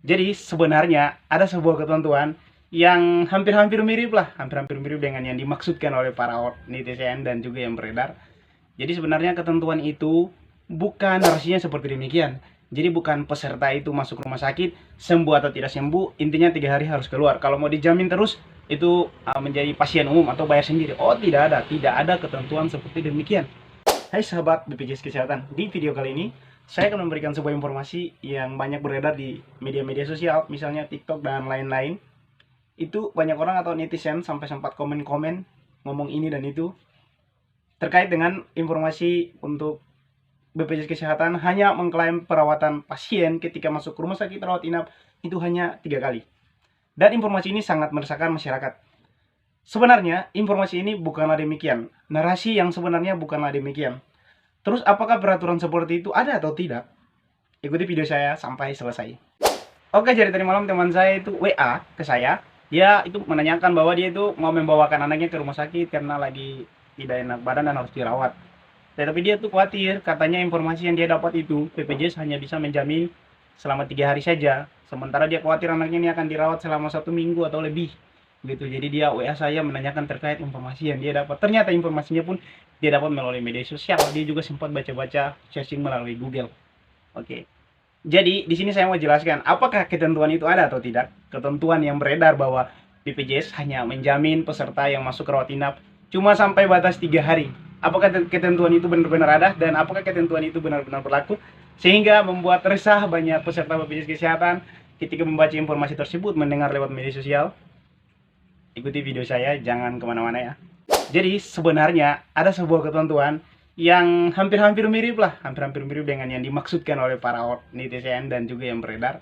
Jadi sebenarnya ada sebuah ketentuan yang hampir-hampir mirip lah, hampir-hampir mirip dengan yang dimaksudkan oleh para netizen dan juga yang beredar. Jadi sebenarnya ketentuan itu bukan narasinya seperti demikian. Jadi bukan peserta itu masuk rumah sakit, sembuh atau tidak sembuh, intinya 3 hari harus keluar. Kalau mau dijamin terus, itu menjadi pasien umum atau bayar sendiri. Oh tidak ada ketentuan seperti demikian. Hai sahabat BPJS Kesehatan, di video kali ini saya akan memberikan sebuah informasi yang banyak beredar di media-media sosial, misalnya TikTok dan lain-lain. Itu banyak orang atau netizen sampai sempat komen-komen ngomong ini dan itu terkait dengan informasi untuk BPJS Kesehatan hanya mengklaim perawatan pasien ketika masuk rumah sakit rawat inap itu hanya 3 kali. Dan informasi ini sangat meresahkan masyarakat. Sebenarnya informasi ini bukanlah demikian. Narasi yang sebenarnya bukanlah demikian. Terus apakah peraturan seperti itu ada atau tidak? Ikuti video saya sampai selesai. Oke, jadi tadi malam teman saya itu WA ke saya. Dia itu menanyakan bahwa dia itu mau membawakan anaknya ke rumah sakit karena lagi tidak enak badan dan harus dirawat. Tetapi dia tuh khawatir, katanya informasi yang dia dapat itu BPJS hanya bisa menjamin selama 3 hari saja. Sementara dia khawatir anaknya ini akan dirawat selama 1 minggu atau lebih. Gitu. Jadi dia WA saya menanyakan terkait informasi yang dia dapat. Ternyata informasinya pun dia dapat melalui media sosial. Dia juga sempat baca-baca searching melalui Google. Oke. Jadi di sini saya mau jelaskan apakah ketentuan itu ada atau tidak. Ketentuan yang beredar bahwa BPJS hanya menjamin peserta yang masuk rawat inap cuma sampai batas 3 hari. Apakah ketentuan itu benar-benar ada dan apakah ketentuan itu benar-benar berlaku sehingga membuat resah banyak peserta BPJS Kesehatan ketika membaca informasi tersebut mendengar lewat media sosial. Ikuti video saya, jangan kemana-mana ya. Jadi sebenarnya ada sebuah ketentuan yang hampir-hampir mirip lah, hampir-hampir mirip dengan yang dimaksudkan oleh para netizen dan juga yang beredar.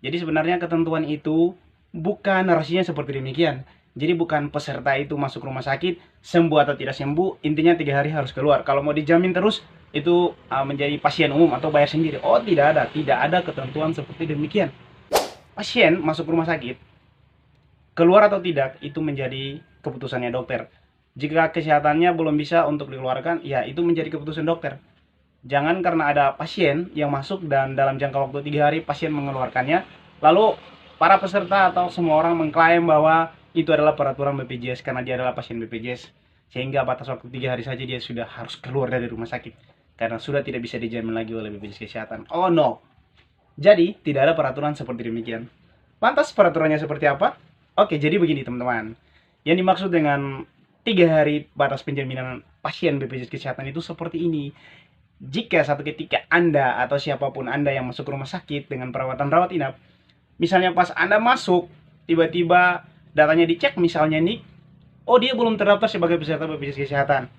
Jadi sebenarnya ketentuan itu bukan narasinya seperti demikian. Jadi bukan peserta itu masuk rumah sakit, sembuh atau tidak sembuh, intinya 3 hari harus keluar. Kalau mau dijamin terus, itu menjadi pasien umum atau bayar sendiri. Oh tidak ada ketentuan seperti demikian. Pasien masuk rumah sakit, keluar atau tidak, itu menjadi keputusannya dokter. Jika kesehatannya belum bisa untuk dikeluarkan, ya itu menjadi keputusan dokter. Jangan karena ada pasien yang masuk dan dalam jangka waktu 3 hari pasien mengeluarkannya, lalu para peserta atau semua orang mengklaim bahwa itu adalah peraturan BPJS karena dia adalah pasien BPJS, sehingga batas waktu 3 hari saja dia sudah harus keluar dari rumah sakit karena sudah tidak bisa dijamin lagi oleh BPJS Kesehatan. Oh no, jadi tidak ada peraturan seperti demikian. Lantas peraturannya seperti apa? Oke, jadi begini teman-teman. Yang dimaksud dengan 3 hari batas penjaminan pasien BPJS Kesehatan itu seperti ini. Jika satu ketika Anda atau siapapun Anda yang masuk rumah sakit dengan perawatan rawat inap, misalnya pas Anda masuk, tiba-tiba datanya dicek misalnya nih, oh dia belum terdaftar sebagai peserta BPJS Kesehatan.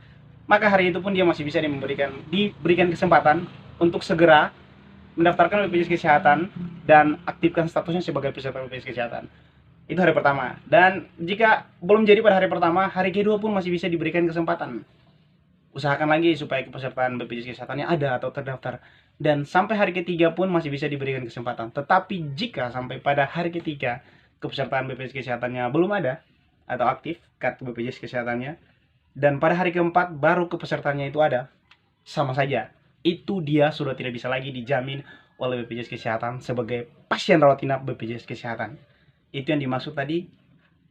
Maka hari itu pun dia masih bisa diberikan kesempatan untuk segera mendaftarkan BPJS Kesehatan dan aktifkan statusnya sebagai peserta BPJS Kesehatan. Itu hari pertama. Dan jika belum jadi pada hari pertama, hari kedua pun masih bisa diberikan kesempatan. Usahakan lagi supaya kepesertaan BPJS Kesehatannya ada atau terdaftar. Dan sampai hari ketiga pun masih bisa diberikan kesempatan. Tetapi jika sampai pada hari ketiga kepesertaan BPJS Kesehatannya belum ada atau aktif kartu BPJS Kesehatannya, dan pada hari keempat baru kepesertaannya itu ada, sama saja. Itu dia sudah tidak bisa lagi dijamin oleh BPJS Kesehatan sebagai pasien rawat inap BPJS Kesehatan. Itu yang dimaksud tadi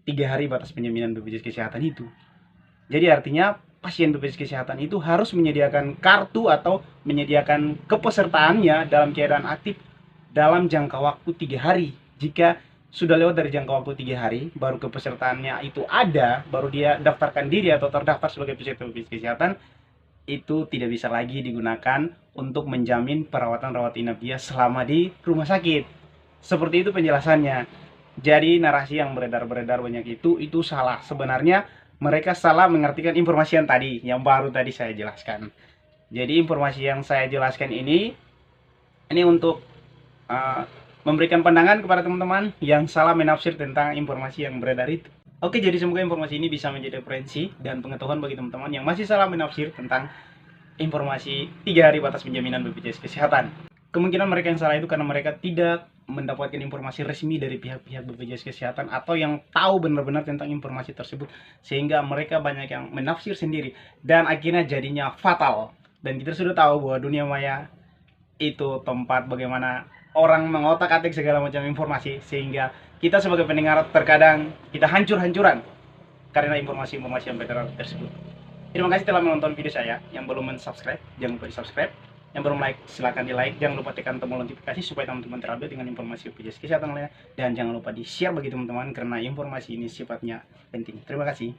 3 hari batas penjaminan BPJS Kesehatan itu. Jadi artinya pasien BPJS Kesehatan itu harus menyediakan kartu atau menyediakan kepesertaannya dalam keadaan aktif dalam jangka waktu 3 hari. Jika sudah lewat dari jangka waktu 3 hari, baru kepesertaannya itu ada, baru dia daftarkan diri atau terdaftar sebagai peserta BPJS Kesehatan, itu tidak bisa lagi digunakan untuk menjamin perawatan rawat inap dia selama di rumah sakit. Seperti itu penjelasannya. Jadi narasi yang beredar-beredar banyak itu salah. Sebenarnya mereka salah mengartikan informasi yang baru tadi saya jelaskan. Jadi informasi yang saya jelaskan ini untuk memberikan pandangan kepada teman-teman yang salah menafsir tentang informasi yang beredar itu. Oke, jadi semoga informasi ini bisa menjadi referensi dan pengetahuan bagi teman-teman yang masih salah menafsir tentang informasi 3 hari batas penjaminan BPJS Kesehatan. Kemungkinan mereka yang salah itu karena mereka tidak mendapatkan informasi resmi dari pihak-pihak BPJS Kesehatan atau yang tahu benar-benar tentang informasi tersebut, sehingga mereka banyak yang menafsir sendiri dan akhirnya jadinya fatal. Dan kita sudah tahu bahwa dunia maya itu tempat bagaimana orang mengotak-atik segala macam informasi, sehingga kita sebagai pendengar terkadang kita hancur-hancuran karena informasi-informasi yang beredar tersebut. Terima kasih telah menonton video saya. Yang belum subscribe, jangan lupa di subscribe. Yang belum like, silahkan di like. Jangan lupa tekan tombol notifikasi supaya teman-teman terupdate dengan informasi BPJS Kesehatan lainnya. Dan jangan lupa di share bagi teman-teman karena informasi ini sifatnya penting. Terima kasih.